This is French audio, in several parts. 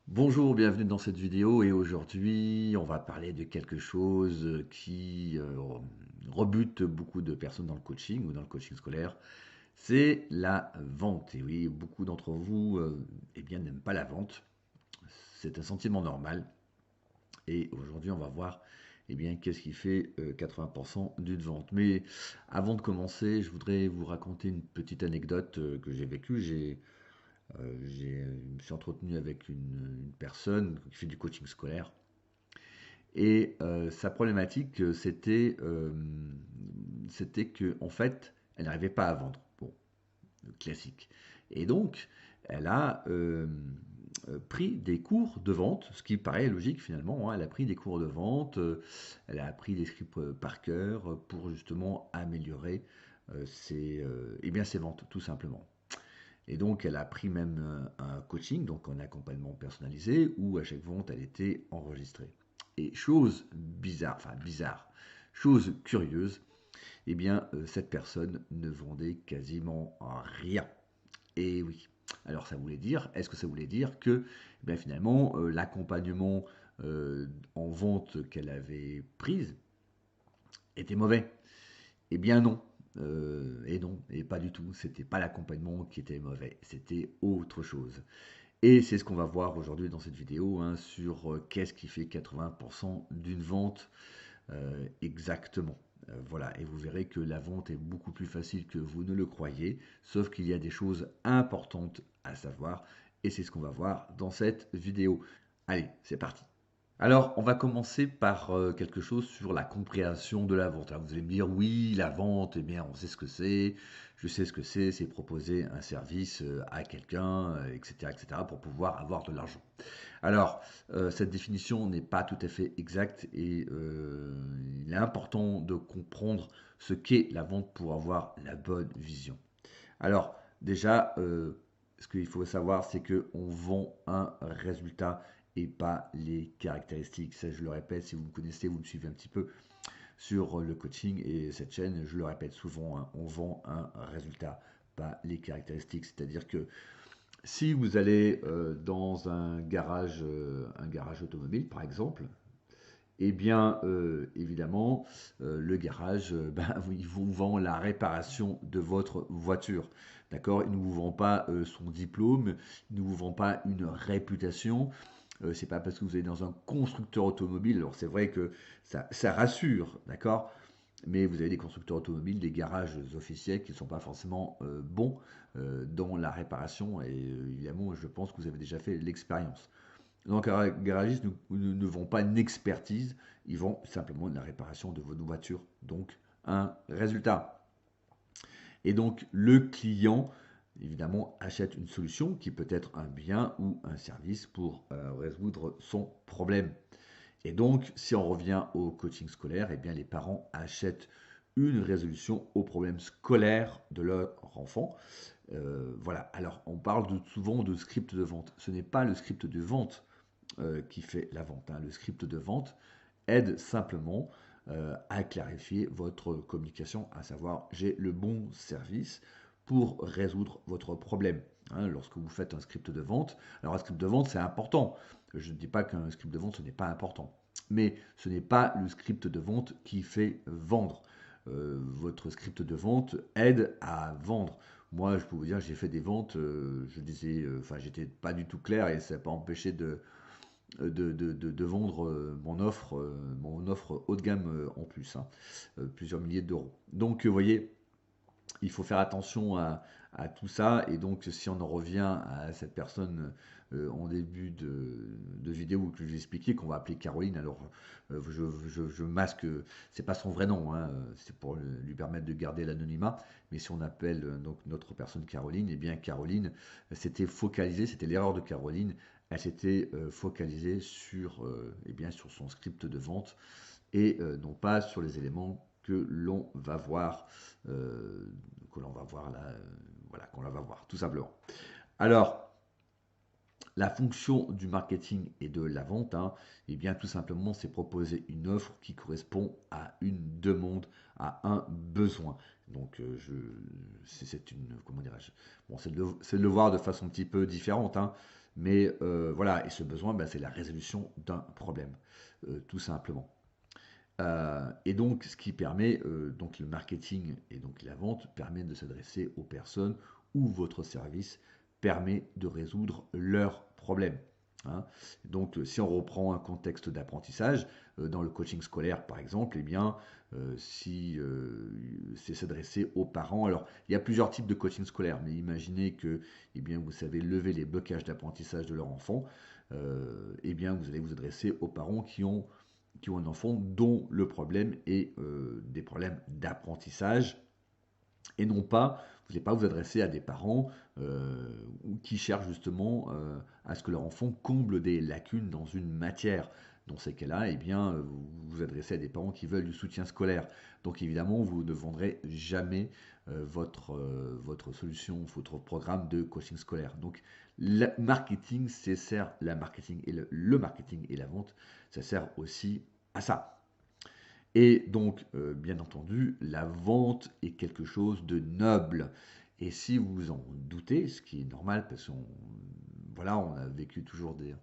Bonjour, bienvenue dans cette vidéo et aujourd'hui on va parler de quelque chose qui rebute beaucoup de personnes dans le coaching ou dans le coaching scolaire, c'est la vente. Et oui, beaucoup d'entre vous eh bien, n'aiment pas la vente, c'est un sentiment normal et aujourd'hui on va voir eh bien, qu'est-ce qui fait 80% d'une vente. Mais avant de commencer, je voudrais vous raconter une petite anecdote que j'ai vécue. Je me suis entretenu avec une personne qui fait du coaching scolaire. Et sa problématique, c'était que en fait, elle n'arrivait pas à vendre. Bon, classique. Et donc, elle a pris des cours de vente, ce qui paraît logique finalement, hein. Elle a pris des cours de vente, elle a appris des scripts par cœur pour justement améliorer eh bien, ses ventes, tout simplement. Et donc, elle a pris même un coaching, donc un accompagnement personnalisé, où à chaque vente, elle était enregistrée. Et chose bizarre, enfin bizarre, chose curieuse, eh bien, cette personne ne vendait quasiment rien. Et oui. Alors, ça voulait dire, est-ce que ça voulait dire que, eh bien, finalement, l'accompagnement en vente qu'elle avait prise était mauvais? Eh bien non. Et non, et pas du tout. C'était pas l'accompagnement qui était mauvais, c'était autre chose. Et c'est ce qu'on va voir aujourd'hui dans cette vidéo, hein, sur qu'est-ce qui fait 80% d'une vente exactement. Voilà, et vous verrez que la vente est beaucoup plus facile que vous ne le croyez, sauf qu'il y a des choses importantes à savoir, et c'est ce qu'on va voir dans cette vidéo. Allez, c'est parti. Alors, on va commencer par quelque chose sur la compréhension de la vente. Alors, vous allez me dire, oui, la vente, eh bien, on sait ce que c'est, je sais ce que c'est proposer un service à quelqu'un, etc., etc., pour pouvoir avoir de l'argent. Alors, cette définition n'est pas tout à fait exacte et il est important de comprendre ce qu'est la vente pour avoir la bonne vision. Alors, déjà, ce qu'il faut savoir, c'est qu'on vend un résultat et pas les caractéristiques. Ça, je le répète, si vous me connaissez, vous me suivez un petit peu sur le coaching et cette chaîne, je le répète souvent, hein, on vend un résultat, pas les caractéristiques. C'est-à-dire que si vous allez dans un garage automobile, par exemple, eh bien, évidemment, le garage, ben, il vous vend la réparation de votre voiture. D'accord? Il ne vous vend pas son diplôme, il ne vous vend pas une réputation. C'est pas parce que vous allez dans un constructeur automobile, alors c'est vrai que ça rassure, d'accord? Mais vous avez des constructeurs automobiles, des garages officiels qui ne sont pas forcément bons dans la réparation. Et évidemment, je pense que vous avez déjà fait l'expérience. Donc, un garagiste ne vend pas une expertise, ils vendent simplement la réparation de votre voiture. Donc, un résultat. Et donc, le client, évidemment, achète une solution qui peut être un bien ou un service pour résoudre son problème. Et donc, si on revient au coaching scolaire, eh bien, les parents achètent une résolution aux problèmes scolaires de leur enfant. Voilà. Alors, on parle souvent de script de vente. Ce n'est pas le script de vente qui fait la vente, hein. Le script de vente aide simplement à clarifier votre communication, à savoir j'ai le bon service pour résoudre votre problème, hein. Lorsque vous faites un script de vente, alors un script de vente c'est important. Je ne dis pas qu'un script de vente ce n'est pas important, mais ce n'est pas le script de vente qui fait vendre. Votre script de vente aide à vendre. Moi, je peux vous dire, j'ai fait des ventes, je disais, enfin, j'étais pas du tout clair et ça n'a pas empêché de vendre mon offre haut de gamme en plus, hein, plusieurs milliers d'euros. Donc, vous voyez, il faut faire attention à tout ça. Et donc, si on en revient à cette personne en début de vidéo que je vous ai expliqué, qu'on va appeler Caroline, alors je masque, c'est pas son vrai nom, hein, c'est pour lui permettre de garder l'anonymat. Mais si on appelle donc notre personne Caroline, eh bien Caroline s'était focalisée, c'était l'erreur de Caroline, elle s'était focalisée sur, eh bien, sur son script de vente et non pas sur les éléments que l'on va voir, que l'on va voir là, voilà, qu'on la va voir, tout simplement. Alors, la fonction du marketing et de la vente, hein, eh bien, tout simplement, c'est proposer une offre qui correspond à une demande, à un besoin. Donc, c'est une, comment dirais-je, bon, c'est de le voir de façon un petit peu différente, hein. Mais voilà, et ce besoin, c'est la résolution d'un problème, tout simplement. Et donc, ce qui permet, donc le marketing et donc la vente permet de s'adresser aux personnes où votre service permet de résoudre leurs problèmes. Hein. Donc, si on reprend un contexte d'apprentissage, dans le coaching scolaire par exemple, eh bien, si c'est s'adresser aux parents. Alors, il y a plusieurs types de coaching scolaire, mais imaginez que, eh bien, vous savez lever les blocages d'apprentissage de leur enfant, eh bien, vous allez vous adresser aux parents qui ont un enfant dont le problème est des problèmes d'apprentissage et non pas, vous n'allez pas vous adresser à des parents qui cherchent justement à ce que leur enfant comble des lacunes dans une matière. Dans ces cas-là, eh bien, vous vous adressez à des parents qui veulent du soutien scolaire. Donc évidemment, vous ne vendrez jamais votre solution, votre programme de coaching scolaire. Donc le marketing, c'est sert la marketing et le marketing et la vente, ça sert aussi à ça. Et donc, bien entendu, la vente est quelque chose de noble. Et si vous en doutez, ce qui est normal, parce qu'on voilà, on a vécu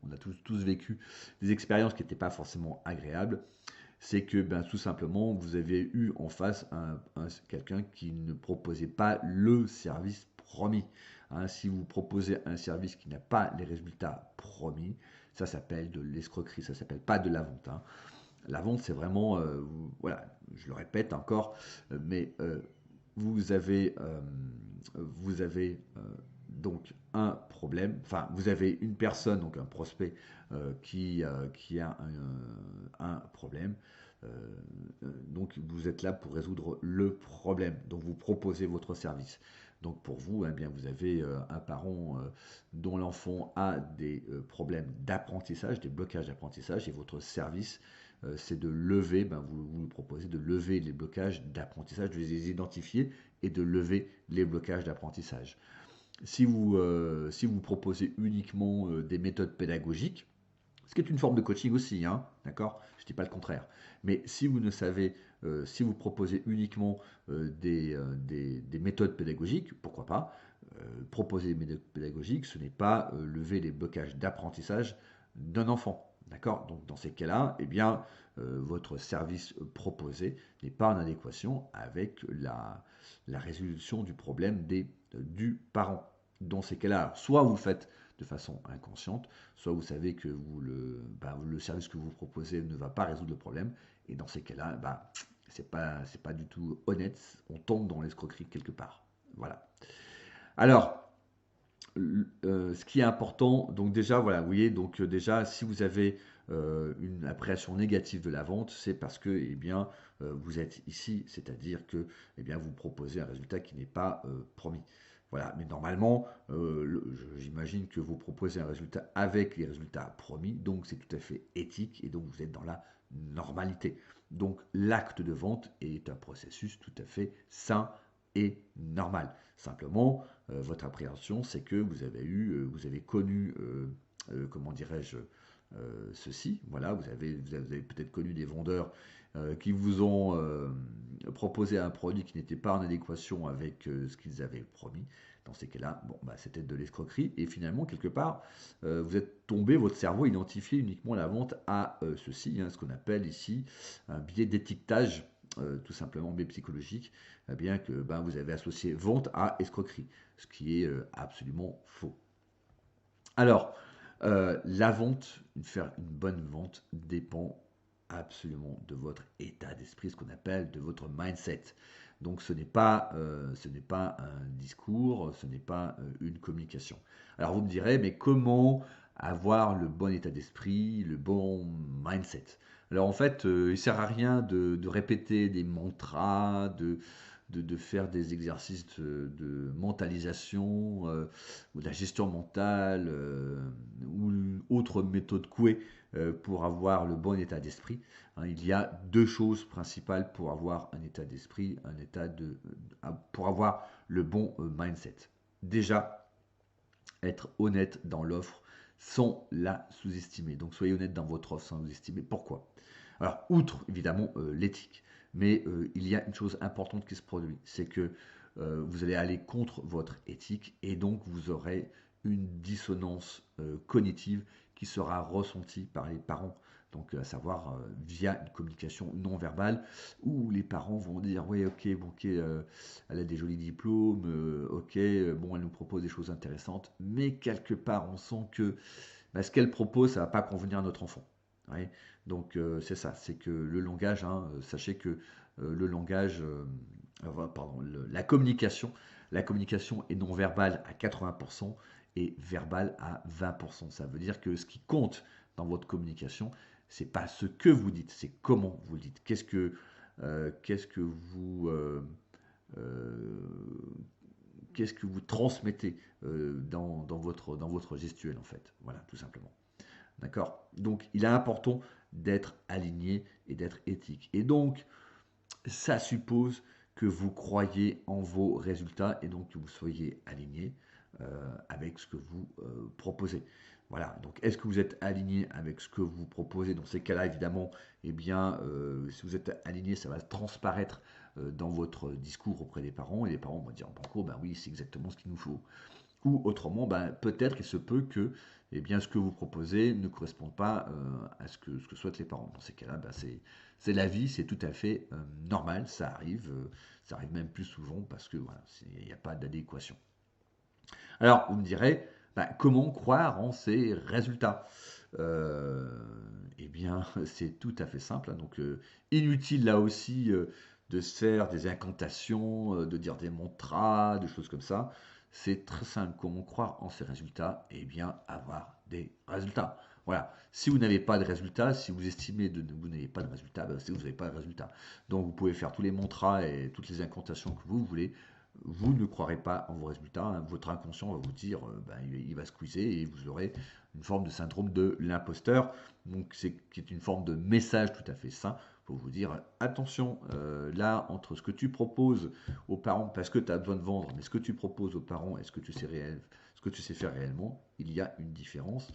on a tous vécu des expériences qui n'étaient pas forcément agréables, c'est que tout simplement, vous avez eu en face quelqu'un qui ne proposait pas le service promis. Hein, si vous proposez un service qui n'a pas les résultats promis, ça s'appelle de l'escroquerie, ça s'appelle pas de la vente. Hein. La vente, c'est vraiment, voilà, je le répète encore, mais vous avez, vous avez donc un problème, enfin, vous avez une personne, donc un prospect, qui a un problème. Euh, donc, vous êtes là pour résoudre le problème. Donc, vous proposez votre service. Donc, pour vous, eh bien, vous avez un parent dont l'enfant a des problèmes d'apprentissage, des blocages d'apprentissage, et votre service, c'est de lever, vous proposez de lever les blocages d'apprentissage, de les identifier et de lever les blocages d'apprentissage. Si vous proposez uniquement des méthodes pédagogiques, ce qui est une forme de coaching aussi, hein, d'accord? Je ne dis pas le contraire. Mais si vous ne savez, si vous proposez uniquement des méthodes pédagogiques, pourquoi pas? Proposer des méthodes pédagogiques, ce n'est pas lever les blocages d'apprentissage d'un enfant. D'accord? Donc dans ces cas-là, eh bien, votre service proposé n'est pas en adéquation avec la résolution du problème du parent. Dans ces cas-là, soit vous le faites de façon inconsciente, soit vous savez que le service que vous proposez ne va pas résoudre le problème, et dans ces cas-là, c'est pas du tout honnête, on tombe dans l'escroquerie quelque part. Voilà. Alors, ce qui est important, donc déjà, voilà, vous voyez, donc déjà, si vous avez une appréhension négative de la vente, c'est parce que, eh bien, vous êtes ici, c'est-à-dire que, eh bien, vous proposez un résultat qui n'est pas promis. Voilà, mais normalement, j'imagine que vous proposez un résultat avec les résultats promis, donc c'est tout à fait éthique et donc vous êtes dans la normalité. Donc l'acte de vente est un processus tout à fait sain et normal. Simplement, votre appréhension, c'est que vous avez connu, comment dirais-je, ceci. Voilà, vous avez peut-être connu des vendeurs qui vous ont proposé un produit qui n'était pas en adéquation avec ce qu'ils avaient promis. Dans ces cas-là, bon, c'était de l'escroquerie. Et finalement, quelque part, vous êtes tombé, votre cerveau identifié uniquement la vente à ceci, hein, ce qu'on appelle ici un biais d'étiquetage, tout simplement, biais psychologique, bien que vous avez associé vente à escroquerie, ce qui est absolument faux. Alors, la vente, faire une bonne vente dépend absolument de votre état d'esprit, ce qu'on appelle de votre mindset. Donc ce n'est pas un discours, ce n'est pas une communication. Alors vous me direz, mais comment avoir le bon état d'esprit, le bon mindset? Alors en fait, il ne sert à rien de répéter des mantras, de faire des exercices de mentalisation ou de la gestion mentale ou autre méthode couée pour avoir le bon état d'esprit. Hein, il y a deux choses principales pour avoir un état d'esprit, pour avoir le bon mindset. Déjà, être honnête dans l'offre sans la sous-estimer. Donc soyez honnête dans votre offre sans vous estimer. Pourquoi? Alors, outre évidemment l'éthique, mais il y a une chose importante qui se produit, c'est que vous allez aller contre votre éthique et donc vous aurez une dissonance cognitive qui sera ressentie par les parents. Donc, à savoir via une communication non verbale, où les parents vont dire, ouais, ok, bon, ok, elle a des jolis diplômes, ok, bon, elle nous propose des choses intéressantes, mais quelque part, on sent que ce qu'elle propose, ça ne va pas convenir à notre enfant. Ouais. Donc, c'est ça, c'est que le langage, hein, sachez que le langage, pardon, la communication est non verbale à 80% et verbale à 20%. Ça veut dire que ce qui compte dans votre communication, c'est pas ce que vous dites, c'est comment vous le dites. Qu'est-ce que vous euh, qu'est-ce que vous transmettez dans votre gestuelle en fait. Voilà, tout simplement. D'accord. Donc, il est important d'être aligné et d'être éthique. Et donc, ça suppose que vous croyez en vos résultats et donc que vous soyez aligné avec ce que vous proposez. Voilà, donc est-ce que vous êtes aligné avec ce que vous proposez? Dans ces cas-là, évidemment, eh bien, si vous êtes aligné, ça va transparaître dans votre discours auprès des parents et les parents vont dire en cours, ben oui, c'est exactement ce qu'il nous faut. Ou autrement, ben, peut-être il se peut que eh bien, ce que vous proposez ne corresponde pas à ce que souhaitent les parents. Dans ces cas-là, ben, c'est la vie, c'est tout à fait normal, ça arrive même plus souvent parce que voilà, il n'y a pas d'adéquation. Alors, vous me direz, ben, comment croire en ces résultats? Euh, eh bien, c'est tout à fait simple, hein. Donc, inutile là aussi de se faire des incantations, de dire des mantras, des choses comme ça. C'est très simple. Comment croire en ces résultats? Eh bien, avoir des résultats. Voilà. Si vous n'avez pas de résultats, si vous estimez que vous n'avez pas de résultats, ben, c'est que vous n'avez pas de résultats. Donc, vous pouvez faire tous les mantras et toutes les incantations que vous voulez. Vous ne croirez pas en vos résultats, hein. Votre inconscient va vous dire, ben, il va squeezer et vous aurez une forme de syndrome de l'imposteur. Donc, c'est qui est une forme de message tout à fait sain pour vous dire attention, là, entre ce que tu proposes aux parents, parce que tu as besoin de vendre, mais ce que tu proposes aux parents et ce que tu sais, ce que tu sais faire réellement, il y a une différence.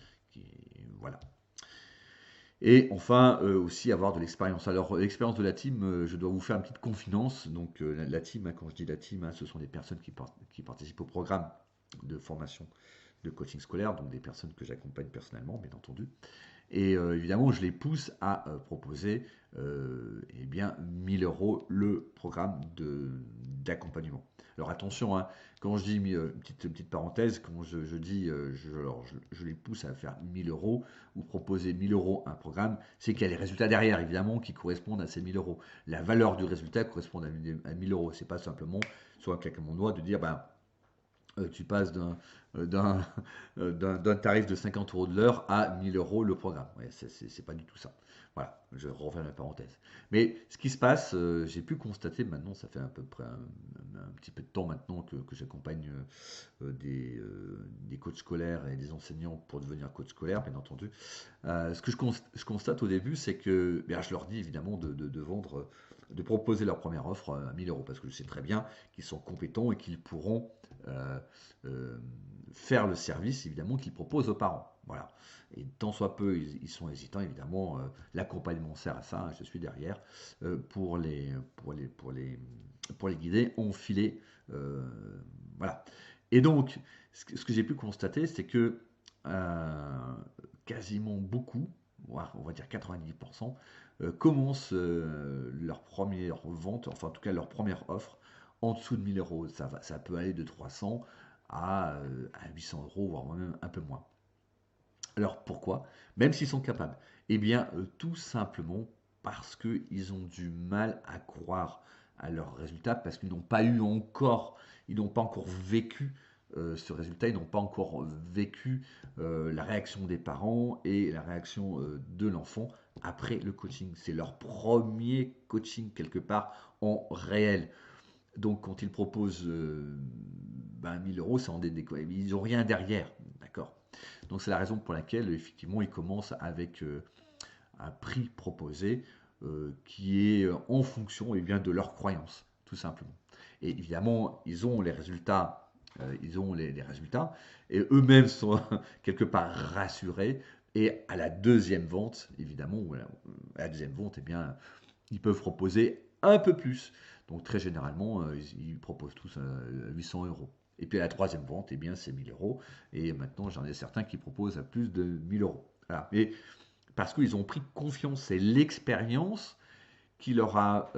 Voilà. Et enfin, aussi avoir de l'expérience. Alors, l'expérience de la team, je dois vous faire une petite confidence. Donc, la team, hein, quand je dis la team, hein, ce sont des personnes qui participent au programme de formation de coaching scolaire, donc des personnes que j'accompagne personnellement, bien entendu. Et évidemment, je les pousse à proposer eh bien, 1000 € le programme d'accompagnement. Alors attention, hein, quand je dis une petite parenthèse, quand je dis je les pousse à faire 1000 € ou proposer 1000 € un programme, c'est qu'il y a les résultats derrière, évidemment, qui correspondent à ces 1000 €. La valeur du résultat correspond à 1000 €. C'est pas simplement sur un claquement de doigts de dire ben, tu passes euh, d'un d'un tarif de 50 € de l'heure à 1000 € le programme. Ouais, c'est pas du tout ça. Voilà, je referme la parenthèse. Mais ce qui se passe, j'ai pu constater maintenant, ça fait à peu près un petit peu de temps maintenant que j'accompagne des coachs scolaires et des enseignants pour devenir coach scolaire, bien entendu. Ce que je constate au début, c'est que bien, je leur dis évidemment de vendre, de proposer leur première offre à 1000 € parce que je sais très bien qu'ils sont compétents et qu'ils pourront euh, euh, faire le service évidemment qu'ils proposent aux parents. Voilà. Et tant soit peu, ils sont hésitants, évidemment. L'accompagnement sert à ça, hein, je suis derrière pour les guider, enfiler. Euh, voilà. Et donc, ce que j'ai pu constater, c'est que quasiment beaucoup, voire on va dire 90%, commencent leur première vente, enfin en tout cas leur première offre, en dessous de 1000 €. Ça peut aller de 300 à 800 €, voire même un peu moins. Alors pourquoi? Même s'ils sont capables. Eh bien, tout simplement parce qu'ils ont du mal à croire à leurs résultats, parce qu'ils n'ont pas eu encore, ils n'ont pas encore vécu ce résultat, ils n'ont pas encore vécu la réaction des parents et la réaction de l'enfant après le coaching. C'est leur premier coaching quelque part en réel. Donc quand ils proposent 1000 €, c'est en déco. Ils n'ont rien derrière, d'accord. Donc c'est la raison pour laquelle effectivement ils commencent avec un prix proposé qui est en fonction bien, de leurs croyances, tout simplement. Et évidemment, ils ont les résultats, les résultats, et eux-mêmes sont quelque part rassurés. Et à la deuxième vente, évidemment, ou à la deuxième vente, eh bien, ils peuvent proposer un peu plus. Donc très généralement, ils proposent tous 800 €. Et puis la troisième vente, eh bien, c'est 1000 euros. Et maintenant, j'en ai certains qui proposent à plus de 1000 euros. Voilà. Et parce qu'ils ont pris confiance, c'est l'expérience qui leur a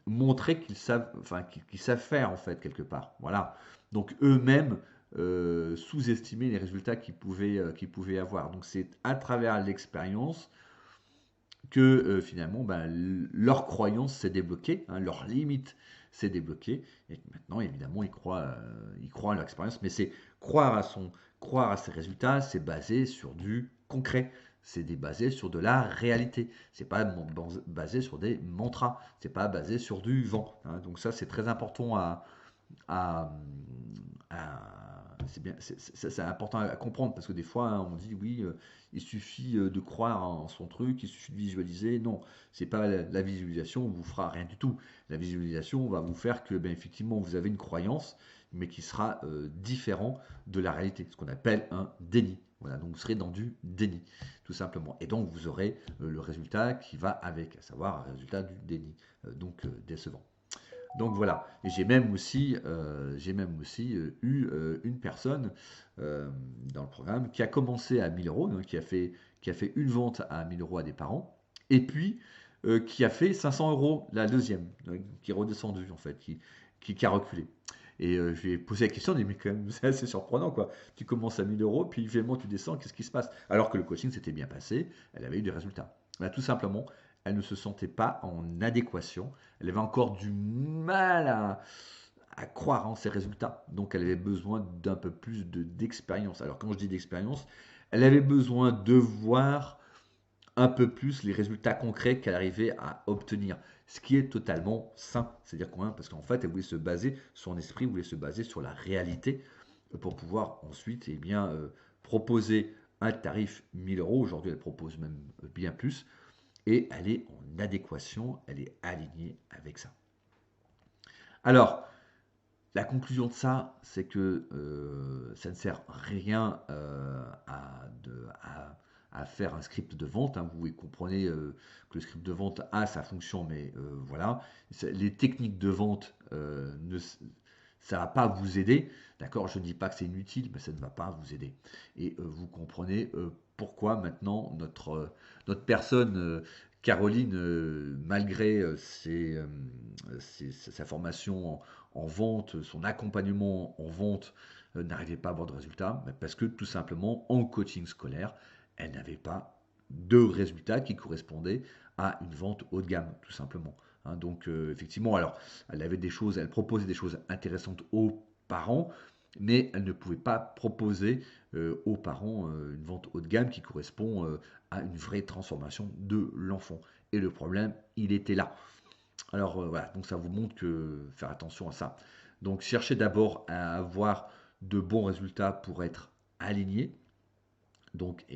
montré qu'ils savent, enfin, qu'ils savent faire en fait quelque part. Voilà. Donc eux-mêmes sous-estimaient les résultats qu'ils pouvaient avoir. Donc c'est à travers l'expérience que finalement leur croyance s'est débloquée, hein, leur limite s'est débloquée, et que maintenant évidemment ils croient à leur expérience, mais c'est croire à ses résultats, c'est basé sur du concret, basé sur de la réalité, c'est pas basé sur des mantras, c'est pas basé sur du vent, hein. Donc ça c'est très important à, c'est bien, c'est important à comprendre parce que des fois hein, on dit oui, il suffit de croire en son truc, il suffit de visualiser. Non, c'est pas la visualisation vous fera rien du tout. La visualisation va vous faire que ben, effectivement vous avez une croyance, mais qui sera différent de la réalité, ce qu'on appelle un déni. Voilà, donc vous serez dans du déni, tout simplement. Et donc vous aurez le résultat qui va avec, à savoir un résultat du déni, donc décevant. Donc voilà, et j'ai même aussi eu une personne dans le programme qui a commencé à 1000 euros, donc qui a fait une vente à 1000 euros à des parents, et puis qui a fait 500 euros la deuxième, donc, qui est redescendue en fait, qui a reculé. Et je lui ai posé la question, je lui ai dit, mais quand même, c'est assez surprenant quoi. Tu commences à 1000 euros, puis finalement tu descends, qu'est-ce qui se passe? Alors que le coaching s'était bien passé, elle avait eu des résultats. Là, tout simplement, elle ne se sentait pas en adéquation, elle avait encore du mal à croire en ses résultats. Donc elle avait besoin d'un peu plus d'expérience. Alors quand je dis d'expérience, elle avait besoin de voir un peu plus les résultats concrets qu'elle arrivait à obtenir. Ce qui est totalement sain. C'est-à-dire quoi? Parce qu'en fait, elle voulait se baser, son esprit voulait se baser sur la réalité pour pouvoir ensuite eh bien, proposer un tarif 1000 euros. Aujourd'hui, elle propose même bien plus. Et elle est en adéquation, elle est alignée avec ça. Alors, la conclusion de ça, c'est que ça ne sert rien à faire un script de vente, hein. Vous comprenez que le script de vente a sa fonction, mais voilà. Les techniques de vente, ça ne va pas vous aider. D'accord? Je ne dis pas que c'est inutile, mais ça ne va pas vous aider. Et vous comprenez pourquoi maintenant notre personne, Caroline, malgré sa formation en vente, son accompagnement en vente n'arrivait pas à avoir de résultats, parce que tout simplement, en coaching scolaire, elle n'avait pas de résultats qui correspondaient à une vente haut de gamme, tout simplement. Hein. Donc, effectivement, alors, elle proposait des choses intéressantes aux parents, mais elle ne pouvait pas proposer aux parents une vente haut de gamme qui correspond à une vraie transformation de l'enfant. Et le problème, il était là. Alors voilà, donc ça vous montre que faire attention à ça. Donc cherchez d'abord à avoir de bons résultats pour être aligné. Donc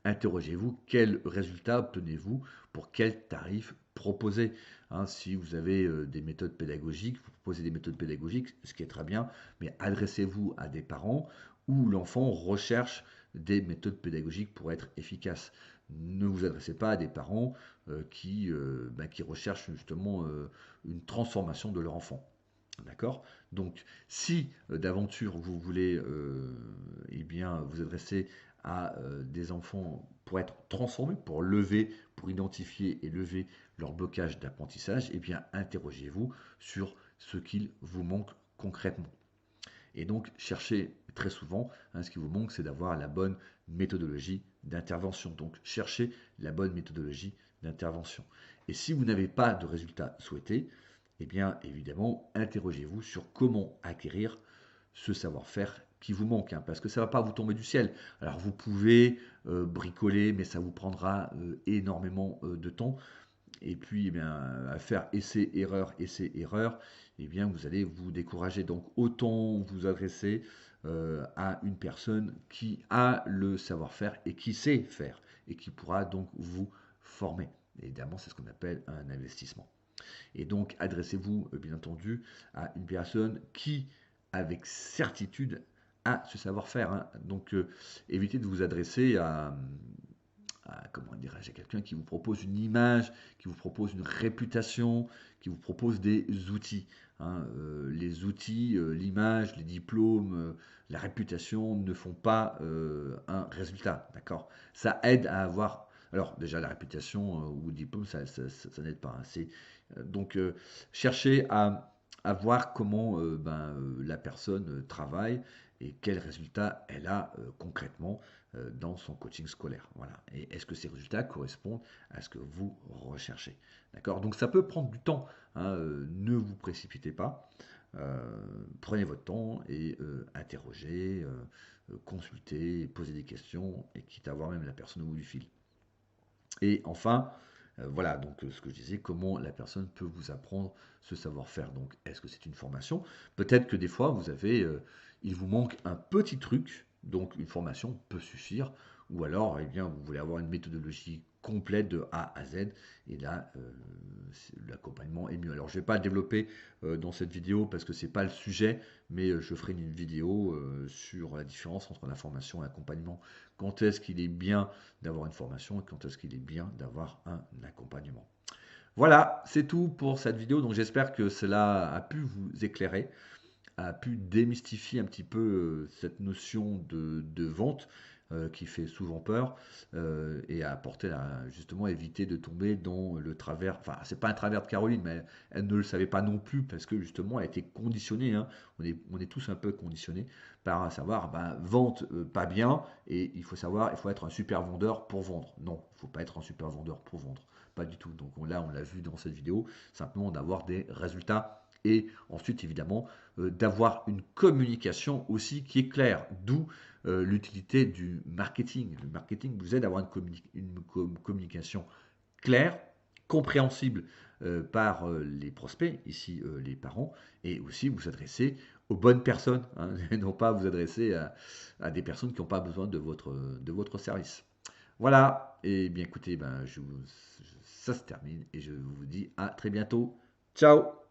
interrogez-vous quel résultat obtenez-vous pour quel tarif proposer. Hein, si vous avez des méthodes pédagogiques, vous proposez des méthodes pédagogiques, ce qui est très bien, mais adressez-vous à des parents où l'enfant recherche des méthodes pédagogiques pour être efficace. Ne vous adressez pas à des parents qui recherchent justement une transformation de leur enfant. D'accord? Donc, si d'aventure vous voulez eh bien, vous adresser à des enfants pour être transformés, pour identifier et lever leur blocage d'apprentissage, eh bien, interrogez-vous sur ce qu'il vous manque concrètement. Et donc, cherchez très souvent, hein, ce qui vous manque, c'est d'avoir la bonne méthodologie d'intervention. Donc, cherchez la bonne méthodologie d'intervention. Et si vous n'avez pas de résultat souhaité, eh bien, évidemment, interrogez-vous sur comment acquérir ce savoir-faire qui vous manque, hein, parce que ça ne va pas vous tomber du ciel. Alors, vous pouvez bricoler, mais ça vous prendra énormément de temps. Et puis, eh bien, à faire essai, erreur, eh bien, vous allez vous décourager. Donc, autant vous adresser à une personne qui a le savoir-faire et qui sait faire et qui pourra donc vous former. Évidemment, c'est ce qu'on appelle un investissement. Et donc, adressez-vous, bien entendu, à une personne qui, avec certitude, a ce savoir-faire. Hein. Donc, évitez de vous adresser comment dirais-je, à quelqu'un qui vous propose une image, qui vous propose une réputation, qui vous propose des outils. Hein. Les outils, l'image, les diplômes, la réputation ne font pas un résultat, d'accord? Ça aide à avoir. Alors déjà la réputation ou le diplôme, ça n'aide pas. Hein. Donc cherchez à voir comment la personne travaille et quels résultats elle a concrètement dans son coaching scolaire. Voilà. Et est-ce que ces résultats correspondent à ce que vous recherchez? D'accord? Donc ça peut prendre du temps. Hein, ne vous précipitez pas. Prenez votre temps et interrogez, consultez, posez des questions et quitte à voir même la personne au bout du fil. Et enfin, voilà, donc ce que je disais, comment la personne peut vous apprendre ce savoir-faire. Donc, est-ce que c'est une formation? Peut-être que des fois, il vous manque un petit truc, donc une formation peut suffire. Ou alors, eh bien, vous voulez avoir une méthodologie complète de A à Z, et là, l'accompagnement est mieux. Alors, je ne vais pas le développer dans cette vidéo parce que ce n'est pas le sujet, mais je ferai une vidéo sur la différence entre la formation et l'accompagnement. Quand est-ce qu'il est bien d'avoir une formation et quand est-ce qu'il est bien d'avoir un accompagnement. Voilà, c'est tout pour cette vidéo. Donc j'espère que cela a pu vous éclairer, a pu démystifier un petit peu cette notion de vente qui fait souvent peur et a apporté justement éviter de tomber dans le travers. Enfin, c'est pas un travers de Caroline, mais elle ne le savait pas non plus parce que justement elle a été conditionnée. Hein. On est tous un peu conditionnés par savoir vente pas bien et il faut être un super vendeur pour vendre. Non, il ne faut pas être un super vendeur pour vendre. Pas du tout. Donc là, on l'a vu dans cette vidéo, simplement d'avoir des résultats et ensuite évidemment d'avoir une communication aussi qui est claire, d'où l'utilité du marketing. Le marketing vous aide à avoir une communication claire, compréhensible par les prospects, ici les parents, et aussi vous adresser aux bonnes personnes, hein, et non pas vous adresser à des personnes qui n'ont pas besoin de votre service. Voilà, et bien écoutez, ça se termine et je vous dis à très bientôt. Ciao!